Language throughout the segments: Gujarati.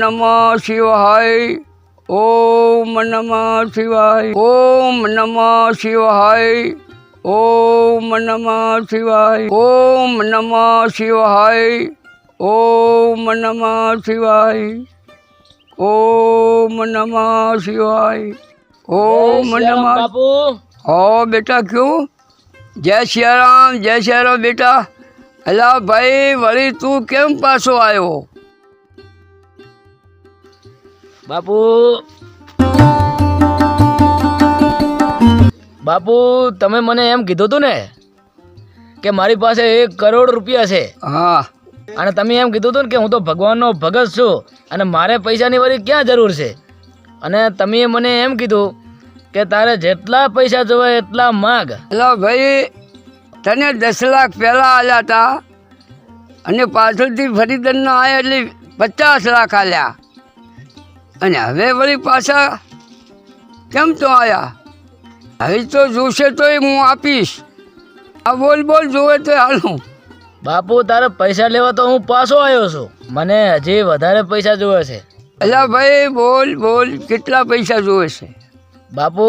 નમઃ શિવાય. ઓમ નમઃ શિવાય. ઓમ નમઃ શિવાય. ઓમ નમઃ શિવાય. ઓમ નમઃ શિવાય. ઓમ નમઃ શિવાય. ઓમ નમઃ શિવાય. ઓમ નમઃ. બાપુ હો બેટા ક્યું? જય સિયારામ, જય સિયારામ બેટા. અલા ભાઈ, વળી તું કેમ પાછો આવ્યો? બાપુ બાપુ તમે મને એમ કીધું હતું ને કે મારી પાસે 1 કરોડ રૂપિયા છે. હા. અને તમે એમ કીધું હતું ને કે હું તો ભગવાનનો ભગત છું અને મારે પૈસાની વળી ક્યાં જરૂર છે. અને તમે મને એમ કીધું કે તારે જેટલા પૈસા જોવે એટલા માગ. અલા ભાઈ, તને 10 લાખ પહેલાં આલ્યા હતા અને પાછળથી ફરીદરના આવ્યા એટલે 50 લાખ આલ્યા. અને હવે વળી પાછા કેમ તો આવ્યા? હવે તો જોશે તો હું આપીશ. આ બોલ બોલ જોવે તો હાલું. બાપુ તારે પૈસા લેવા તો હું પાછો આવ્યો છું. મને હજી વધારે પૈસા જોવે છે. અલા ભાઈ, બોલ બોલ, કેટલા પૈસા જોવે છે? બાપુ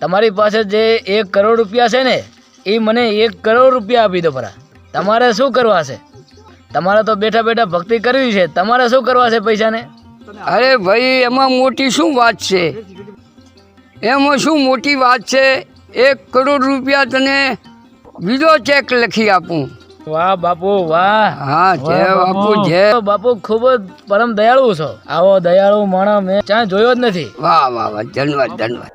તમારી પાસે જે 1 કરોડ રૂપિયા છે ને એ મને 1 કરોડ રૂપિયા આપી દો પરા. તમારે શું કરવા છે? તમારે તો બેઠા બેઠા ભક્તિ કરવી છે. તમારે શું કરવા છે પૈસાને? અરે ભાઈ, એમાં મોટી શું વાત છે? એમાં શું મોટી વાત છે? 1 કરોડ રૂપિયા તને બીજો ચેક લખી આપું. વાહ બાપુ વાહ. હા, જય બાપુ જય. બાપુ ખૂબ જ પરમ દયાળુ છો. આવો દયાળુ માણસ મેં ક્યાં જોયો જ નથી. વાહ વાહ વાહ, ધન્યવાદ ધન્યવાદ.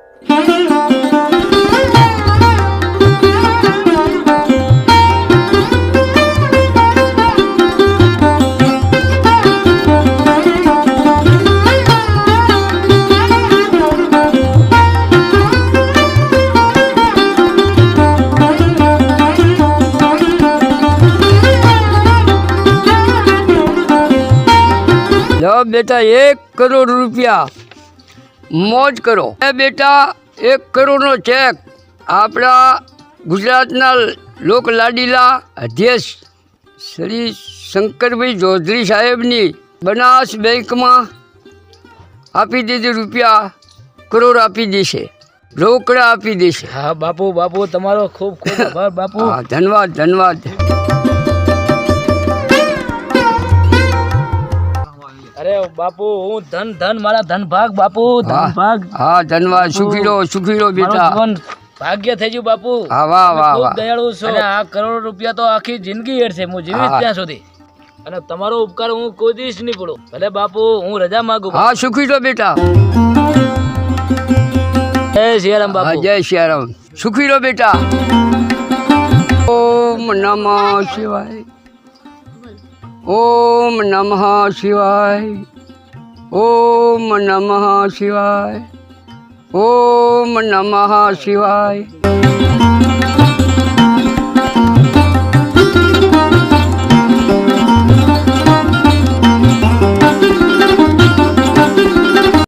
લો બેટા, 1 કરોડ રૂપિયા, મોજ કરો. એ બેટા, 1 કરોડનો ચેક આપણા ગુજરાતના લોક લાડીલા અધ્યક્ષ શ્રી શંકરભાઈ ચૌધરી સાહેબની બનાસ બેંકમાં આપી દીધી. રૂપિયા કરોડ આપી દેશે, રોકડા આપી દેશે. હા બાપુ બાપુ તમારો ખૂબ ખૂબ આભાર બાપુ. હા, ધન્યવાદ ધન્યવાદ. અરે બાપુ હું ધન ધન મારા ધન ભાગ બાપુ ધન ભાગ. હા, ધન્યવાદ. સુખી રહો બેટા. જીવન ભાગ્ય થઈ ગયું બાપુ. હા, વાહ વાહ ખૂબ વાહ. દયાળુ છો. અને આ કરોડ રૂપિયા તો આખી જિંદગી હેડશે હું જીવીશ ત્યાં સુધી. અને તમારો ઉપકાર હું કોઈ દિવસ નહીં પડું. ભલે બાપુ હું રજા માંગુ. હા, સુખી રહો બેટા. જય સિયારામ હા, બાપુ. જય સિયારામ. સુખી રહો બેટા. ઓમ નમઃ શિવાય. ઓમ નમઃ શિવાય. ઓમ નમઃ શિવાય. ઓમ નમઃ શિવાય.